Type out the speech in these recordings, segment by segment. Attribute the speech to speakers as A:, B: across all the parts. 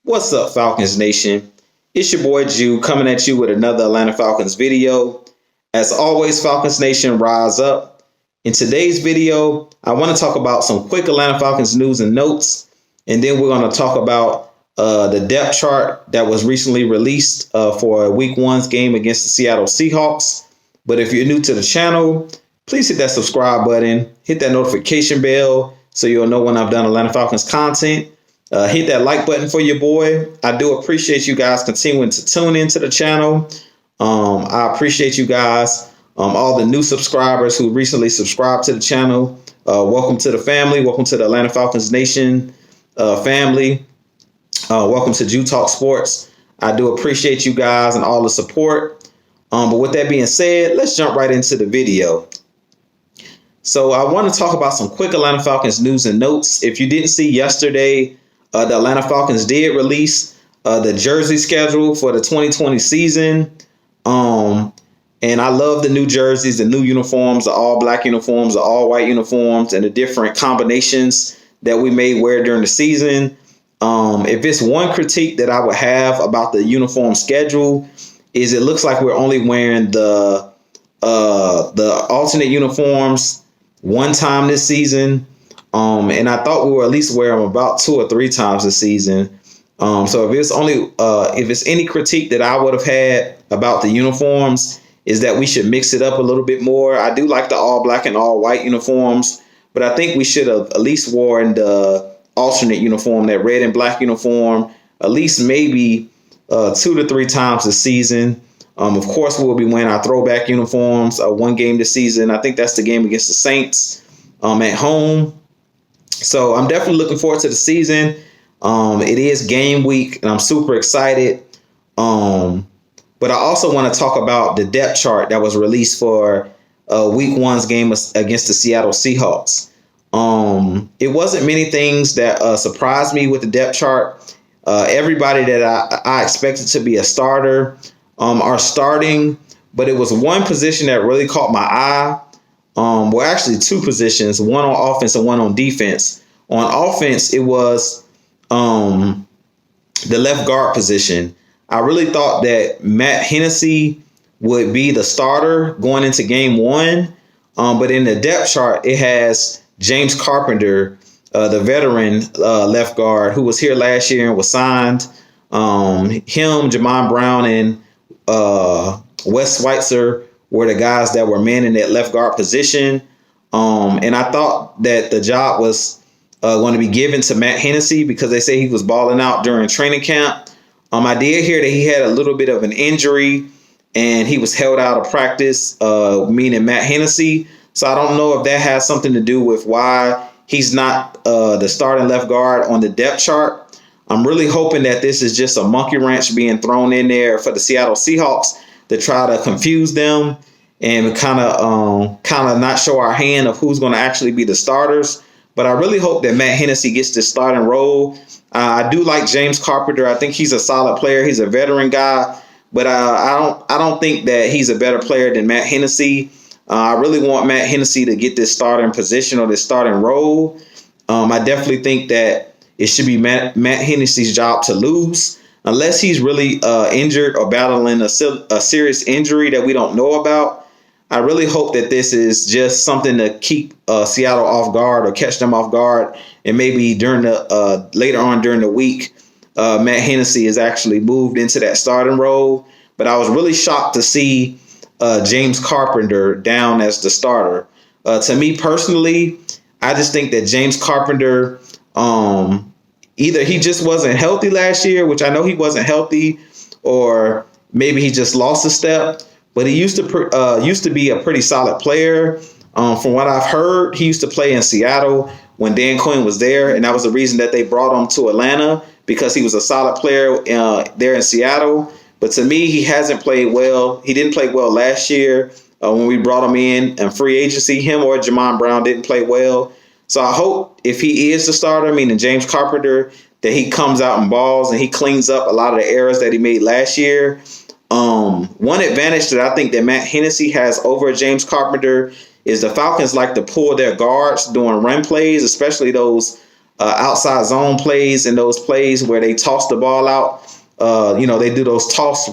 A: What's up, Falcons Nation? It's your boy Jew coming at you with another Atlanta Falcons video. As always, Falcons Nation, rise up. In today's video, I want to talk about some quick Atlanta Falcons news and notes, and then we're going to talk about the depth chart that was recently released for Week 1's game against the Seattle Seahawks. But if you're new to the channel, please hit that subscribe button, hit that notification bell so you'll know when I've done Atlanta Falcons content. Hit that like button for your boy. I do appreciate you guys continuing to tune into the channel. I appreciate you guys, all the new subscribers who recently subscribed to the channel. Welcome to the family. Welcome to the Atlanta Falcons Nation family. Welcome to Jew Talk Sports. I do appreciate you guys and all the support. But with that being said, let's jump right into the video. So I want to talk about some quick Atlanta Falcons news and notes. If you didn't see yesterday, the Atlanta Falcons did release the jersey schedule for the 2020 season. And I love the new jerseys, the new uniforms, the all black uniforms, the all white uniforms, and the different combinations that we may wear during the season. If it's one critique that I would have about the uniform schedule is it looks like we're only wearing the alternate uniforms one time this season. And I thought we would at least wear them about 2 or 3 times this season. So if it's any critique that I would have had about the uniforms is that we should mix it up a little bit more. I do like the all black and all white uniforms, but I think we should have at least worn the alternate uniform, that red and black uniform, at least maybe 2 to 3 times this season. Of course, we'll be wearing our throwback uniforms one game this season. I think that's the game against the Saints at home. So I'm definitely looking forward to the season. It is game week, and I'm super excited. But I also want to talk about the depth chart that was released for Week 1's game against the Seattle Seahawks. It wasn't many things that surprised me with the depth chart. Everybody that I expected to be a starter are starting, but it was one position that really caught my eye. Well, actually 2 positions, one on offense and one on defense. On offense, it was the left guard position. I really thought that Matt Hennessy would be the starter going into game 1. But in the depth chart, it has James Carpenter, the veteran left guard who was here last year and was signed. Him, Jamon Brown, and Wes Schweitzer were the guys that were manning that left guard position. And I thought that the job was going to be given to Matt Hennessy because they say he was balling out during training camp. I did hear that he had a little bit of an injury and he was held out of practice, meaning Matt Hennessy. So I don't know if that has something to do with why he's not the starting left guard on the depth chart. I'm really hoping that this is just a monkey wrench being thrown in there for the Seattle Seahawks to try to confuse them and kind of not show our hand of who's going to actually be the starters. But I really hope that Matt Hennessy gets this starting role. I do like James Carpenter. I think he's a solid player. He's a veteran guy, but I don't think that he's a better player than Matt Hennessy. I really want Matt Hennessy to get this starting position or this starting role. I definitely think that it should be Matt Hennessy's job to lose. Unless he's really injured or battling a serious injury that we don't know about, I really hope that this is just something to keep Seattle off guard or catch them off guard. And maybe during the later on during the week, Matt Hennessy is actually moved into that starting role. But I was really shocked to see James Carpenter down as the starter. To me personally, I just think that James Carpenter either he just wasn't healthy last year, which I know he wasn't healthy, or maybe he just lost a step. But he used to be a pretty solid player. From what I've heard, he used to play in Seattle when Dan Quinn was there, and that was the reason that they brought him to Atlanta, because he was a solid player there in Seattle. But to me, he hasn't played well. He didn't play well last year when we brought him in free agency. Him or Jamon Brown didn't play well. So I hope if he is the starter, meaning James Carpenter, that he comes out and balls and he cleans up a lot of the errors that he made last year. One advantage that I think that Matt Hennessy has over James Carpenter is the Falcons like to pull their guards during run plays, especially those outside zone plays and those plays where they toss the ball out. They do those toss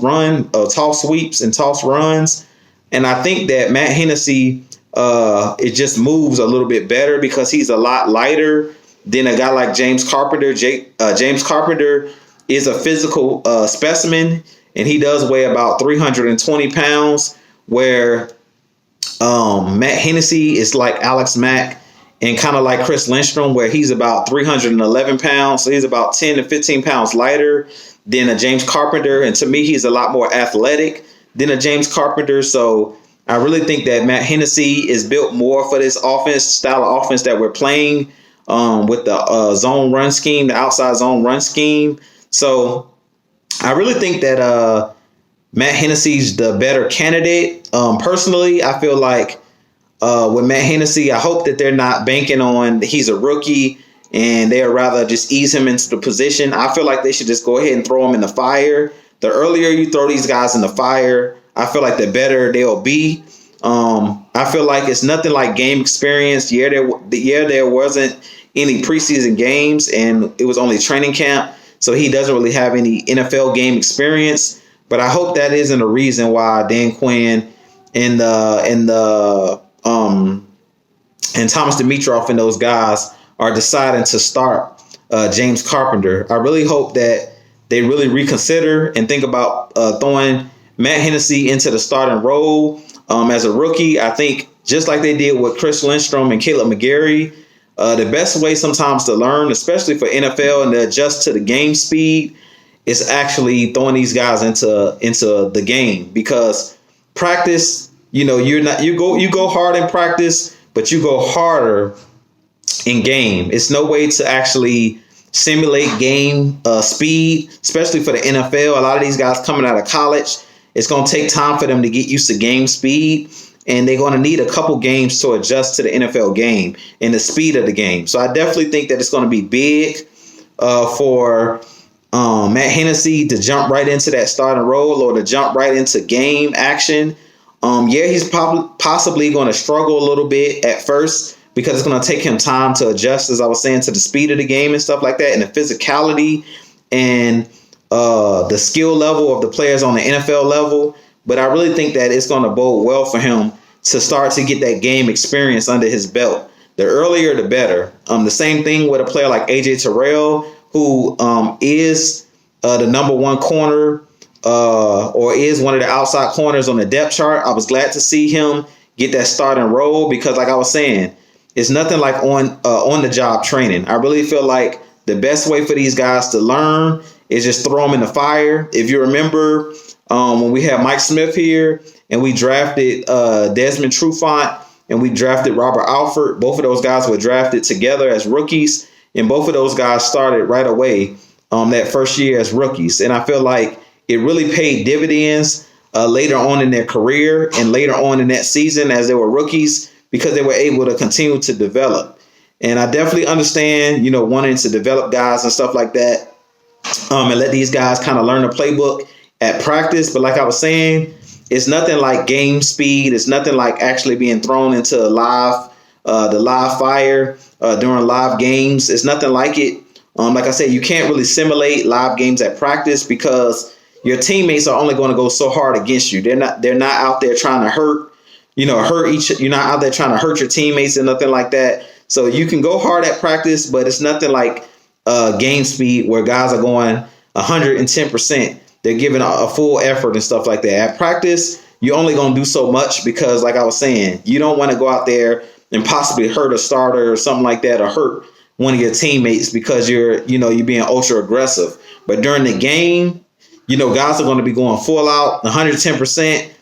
A: sweeps and toss runs. And I think that Matt Hennessy, it just moves a little bit better because he's a lot lighter than a guy like James Carpenter. James Carpenter is a physical specimen, and he does weigh about 320 pounds, where Matt Hennessy is like Alex Mack and kind of like Chris Lindstrom, where he's about 311 pounds. So he's about 10 to 15 pounds lighter than a James Carpenter. And to me, he's a lot more athletic than a James Carpenter. So I really think that Matt Hennessy is built more for this style of offense that we're playing with the zone run scheme, the outside zone run scheme. So I really think that Matt Hennessy's the better candidate. Personally, I feel like with Matt Hennessy, I hope that they're not banking on he's a rookie and they'd rather just ease him into the position. I feel like they should just go ahead and throw him in the fire. The earlier you throw these guys in the fire, I feel like the better they'll be. I feel like it's nothing like game experience. There wasn't any preseason games, and it was only training camp, so he doesn't really have any NFL game experience. But I hope that isn't a reason why Dan Quinn and Thomas Dimitroff and those guys are deciding to start James Carpenter. I really hope that they really reconsider and think about throwing Matt Hennessy into the starting role as a rookie. I think just like they did with Chris Lindstrom and Caleb McGarry, the best way sometimes to learn, especially for NFL and to adjust to the game speed, is actually throwing these guys into the game. Because practice, you go hard in practice, but you go harder in game. It's no way to actually simulate game speed, especially for the NFL. A lot of these guys coming out of college, it's going to take time for them to get used to game speed, and they're going to need a couple games to adjust to the NFL game and the speed of the game. So I definitely think that it's going to be big for Matt Hennessy to jump right into that starting role or to jump right into game action. He's possibly going to struggle a little bit at first because it's going to take him time to adjust, as I was saying, to the speed of the game and stuff like that, and the physicality and the skill level of the players on the NFL level. But I really think that it's going to bode well for him to start to get that game experience under his belt. The earlier, the better. The same thing with a player like AJ Terrell, who is the number one corner or is one of the outside corners on the depth chart. I was glad to see him get that starting role because, like I was saying, it's nothing like on the job training. I really feel like the best way for these guys to learn is just throw them in the fire. If you remember when we had Mike Smith here and we drafted Desmond Trufant and we drafted Robert Alford, both of those guys were drafted together as rookies, and both of those guys started right away that first year as rookies. And I feel like it really paid dividends later on in their career and later on in that season as they were rookies because they were able to continue to develop. And I definitely understand, wanting to develop guys and stuff like that and let these guys kind of learn the playbook at practice. But like I was saying, it's nothing like game speed. It's nothing like actually being thrown into the live fire during live games. It's nothing like it. Like I said, you can't really simulate live games at practice because your teammates are only going to go so hard against you. They're not out there trying to hurt you're not out there trying to hurt your teammates and nothing like that. So you can go hard at practice, but it's nothing like game speed where guys are going 110%. They're giving a full effort and stuff like that. At practice, you're only going to do so much because, like I was saying, you don't want to go out there and possibly hurt a starter or something like that or hurt one of your teammates because you're being ultra aggressive. But during the game, guys are going to be going full out 110%.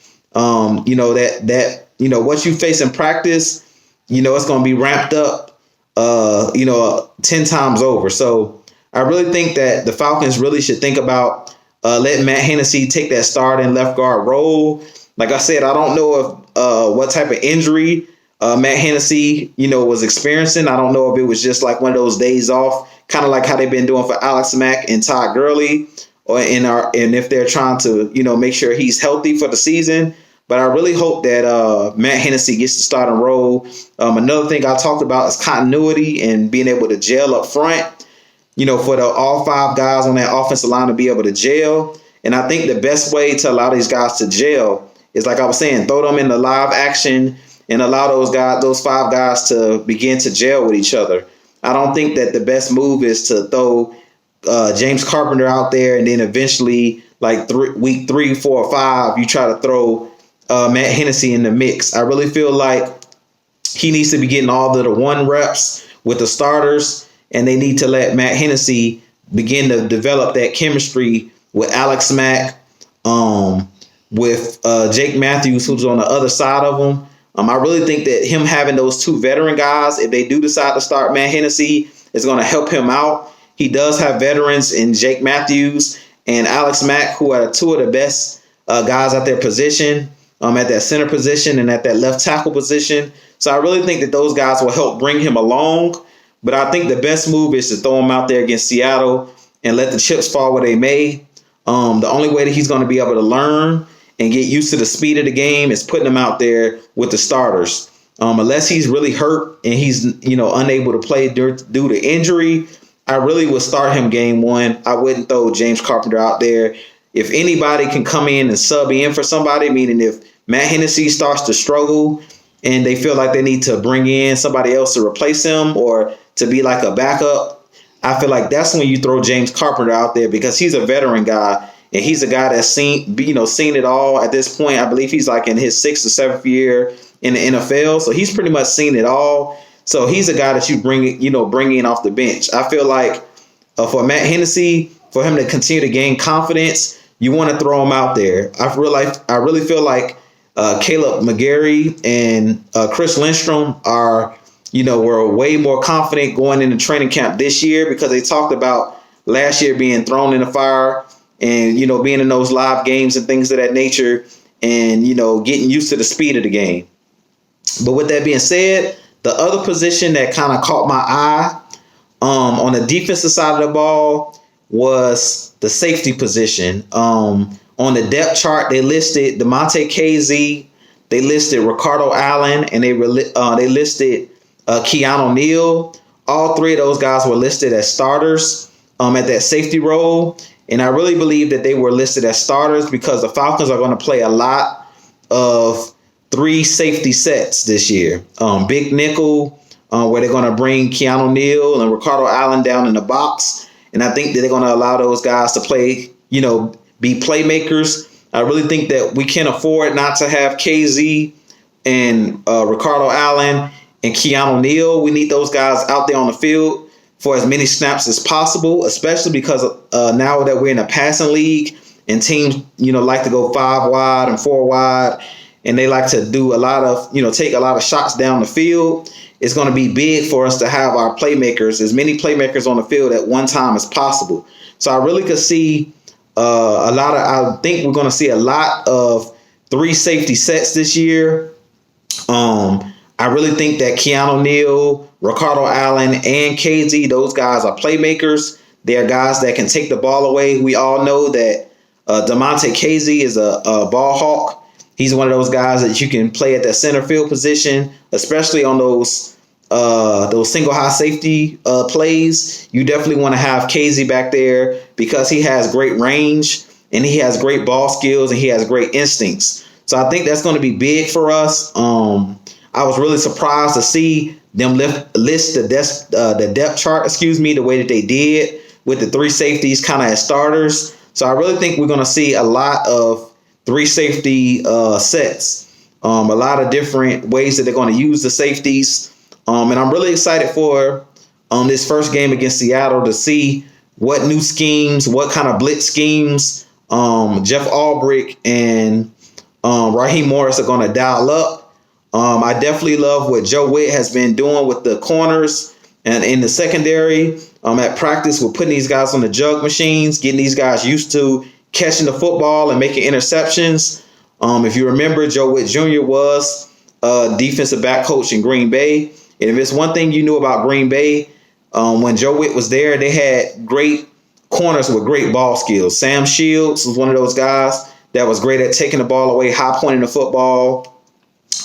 A: What you face in practice, it's going to be ramped up, 10 times over. So I really think that the Falcons really should think about letting Matt Hennessy take that starting left guard role. Like I said, I don't know if what type of injury Matt Hennessy, was experiencing. I don't know if it was just like one of those days off, kind of like how they've been doing for Alex Mack and Todd Gurley, and if they're trying to, make sure he's healthy for the season. But I really hope that Matt Hennessy gets the starting role. Another thing I talked about is continuity and being able to gel up front. For all five guys on that offensive line to be able to gel. And I think the best way to allow these guys to gel is, like I was saying, throw them in the live action and allow those five guys to begin to gel with each other. I don't think that the best move is to throw James Carpenter out there and then eventually, like week 3, 4, or 5, you try to throw Matt Hennessy in the mix. I really feel like he needs to be getting all of the 1 reps with the starters, and they need to let Matt Hennessy begin to develop that chemistry with Alex Mack, with Jake Matthews, who's on the other side of him. I really think that him having those 2 veteran guys, if they do decide to start Matt Hennessy, is going to help him out. He does have veterans in Jake Matthews and Alex Mack, who are 2 of the best guys at their position, at that center position and at that left tackle position. So I really think that those guys will help bring him along. But I think the best move is to throw him out there against Seattle and let the chips fall where they may. The only way that he's going to be able to learn and get used to the speed of the game is putting him out there with the starters. Unless he's really hurt and he's unable to play due to injury, I really would start him game 1. I wouldn't throw James Carpenter out there. If anybody can come in and sub in for somebody, meaning if Matt Hennessy starts to struggle and they feel like they need to bring in somebody else to replace him or to be like a backup, I feel like that's when you throw James Carpenter out there, because he's a veteran guy and he's a guy that's seen it all at this point. I believe he's like in his 6th or 7th year in the NFL, so he's pretty much seen it all. So he's a guy that you bring in off the bench. I feel like for Matt Hennessy, for him to continue to gain confidence, you want to throw him out there. I really feel like Caleb McGarry and Chris Lindstrom were way more confident going into training camp this year, because they talked about last year being thrown in the fire and, being in those live games and things of that nature and, getting used to the speed of the game. But with that being said, the other position that kind of caught my eye on the defensive side of the ball was the safety position. On the depth chart, they listed DeMonte KZ, they listed Ricardo Allen, and they listed Keanu Neal. All 3 of those guys were listed as starters at that safety role. And I really believe that they were listed as starters because the Falcons are going to play a lot of 3 safety sets this year. Big nickel, where they're going to bring Keanu Neal and Ricardo Allen down in the box. And I think that they're going to allow those guys to play, be playmakers. I really think that we can't afford not to have KZ and Ricardo Allen and Keanu Neal. We need those guys out there on the field for as many snaps as possible, especially because now that we're in a passing league and teams, like to go 5 wide and 4 wide, and they like to do a lot of, take a lot of shots down the field. It's going to be big for us to have our playmakers, as many playmakers on the field at one time as possible. So I really could see I think we're going to see a lot of 3 safety sets this year. I really think that Keanu Neal, Ricardo Allen, and KZ, those guys are playmakers. They're guys that can take the ball away. We all know that DeMonte KZ is a ball hawk. He's one of those guys that you can play at that center field position, especially on those single high safety plays. You definitely want to have KZ back there because he has great range and he has great ball skills and he has great instincts. So I think that's going to be big for us. I was really surprised to see them list the depth chart, the way that they did with the 3 safeties kind of as starters. So I really think we're going to see a lot of 3 safety sets, a lot of different ways that they're going to use the safeties. And I'm really excited for this first game against Seattle to see what new schemes, what kind of blitz schemes Jeff Albrecht and Raheem Morris are going to dial up. I definitely love what Joe Witt has been doing with the corners and in the secondary at practice with putting these guys on the jug machines, getting these guys used to catching the football and making interceptions. If you remember, Joe Witt Jr. was a defensive back coach in Green Bay. And if it's one thing you knew about Green Bay, when Joe Witt was there, they had great corners with great ball skills. Sam Shields was one of those guys that was great at taking the ball away, high pointing the football.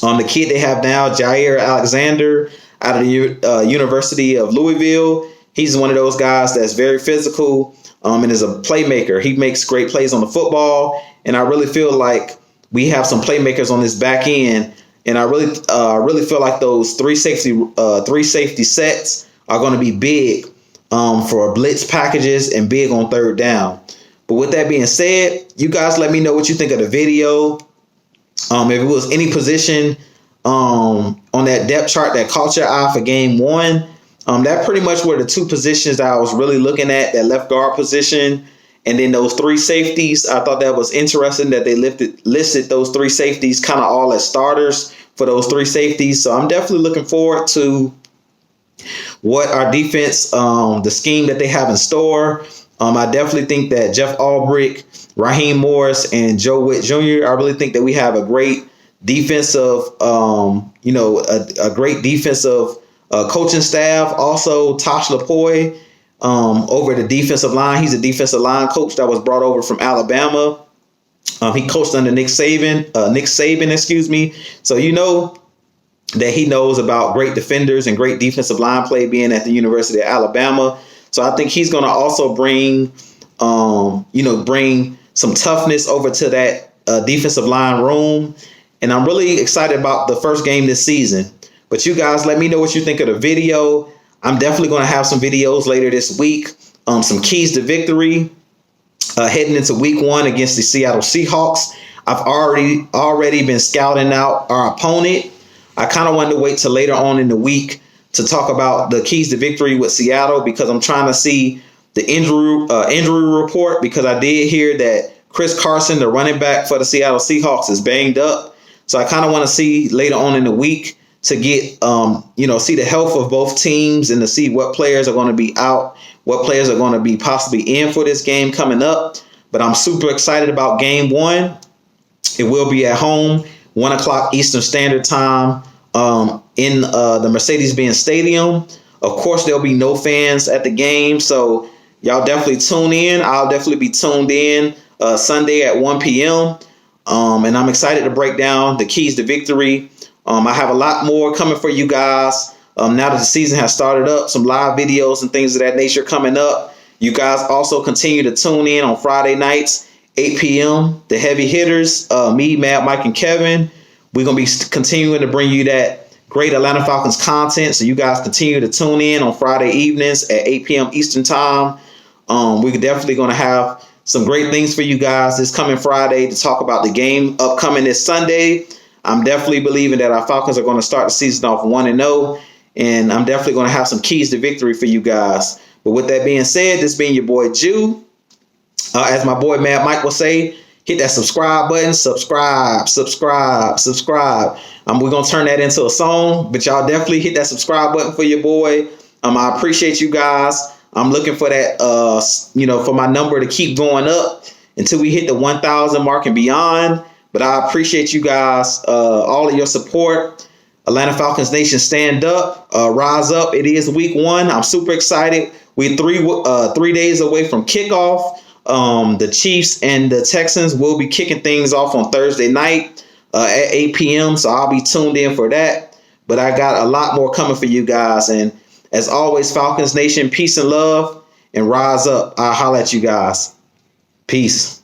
A: The kid they have now, Jair Alexander, out of the University of Louisville. He's one of those guys that's very physical and is a playmaker. He makes great plays on the football, and I really feel like we have some playmakers on this back end. And I really feel like those three safety sets are going to be big for blitz packages and big on third down. But with that being said, you guys let me know what you think of the video. If it was any position on that depth chart that caught your eye for game one, that pretty much were the two positions that I was really looking at, that left guard position and then those three safeties. I thought that was interesting that they listed those three safeties kind of all as starters for those three safeties. So I'm definitely looking forward to what our defense, the scheme that they have in store. I definitely think that Jeff Albrecht, Raheem Morris, and Joe Witt Jr., I really think that we have a great defensive, a great defensive coaching staff. Also, Tosh Lapoy over the defensive line. He's a defensive line coach that was brought over from Alabama. He coached under Nick Saban, So you know that he knows about great defenders and great defensive line play being at the University of Alabama. So I think he's going to also bring some toughness over to that defensive line room. And I'm really excited about the first game this season. But you guys, let me know what you think of the video. I'm definitely going to have some videos later this week. Some keys to victory heading into week one against the Seattle Seahawks. I've already been scouting out our opponent. I kind of wanted to wait till later on in the week to talk about the keys to victory with Seattle because I'm trying to see the injury report, because I did hear that Chris Carson, the running back for the Seattle Seahawks, is banged up. So I kind of want to see later on in the week to get, see the health of both teams and to see what players are going to be out, what players are going to be possibly in for this game coming up. But I'm super excited about game one. It will be at home, 1 o'clock Eastern Standard Time in the Mercedes-Benz Stadium. Of course, there'll be no fans at the game, so y'all definitely tune in. I'll definitely be tuned in Sunday at 1 p.m. And I'm excited to break down the keys to victory. I have a lot more coming for you guys. Now that the season has started up, some live videos and things of that nature coming up. You guys also continue to tune in on Friday nights, 8 p.m. The heavy hitters, me, Mad Mike, and Kevin. We're going to be continuing to bring you that great Atlanta Falcons content. So you guys continue to tune in on Friday evenings at 8 p.m. Eastern Time. We're definitely going to have some great things for you guys this coming Friday to talk about the game upcoming this Sunday. I'm definitely believing that our Falcons are going to start the season off 1-0, and I'm definitely going to have some keys to victory for you guys. But with that being said, this being your boy Jew, as my boy Mad Mike will say, hit that subscribe button, subscribe. We're going to turn that into a song, but y'all definitely hit that subscribe button for your boy. I appreciate you guys. I'm looking for that, for my number to keep going up until we hit the 1,000 mark and beyond. But I appreciate you guys, all of your support. Atlanta Falcons Nation, stand up, rise up. It is week one. I'm super excited. We're 3 days away from kickoff. The Chiefs and the Texans will be kicking things off on Thursday night at 8 p.m. So I'll be tuned in for that. But I got a lot more coming for you guys. And as always, Falcons Nation, peace and love, and rise up. I'll holler at you guys. Peace.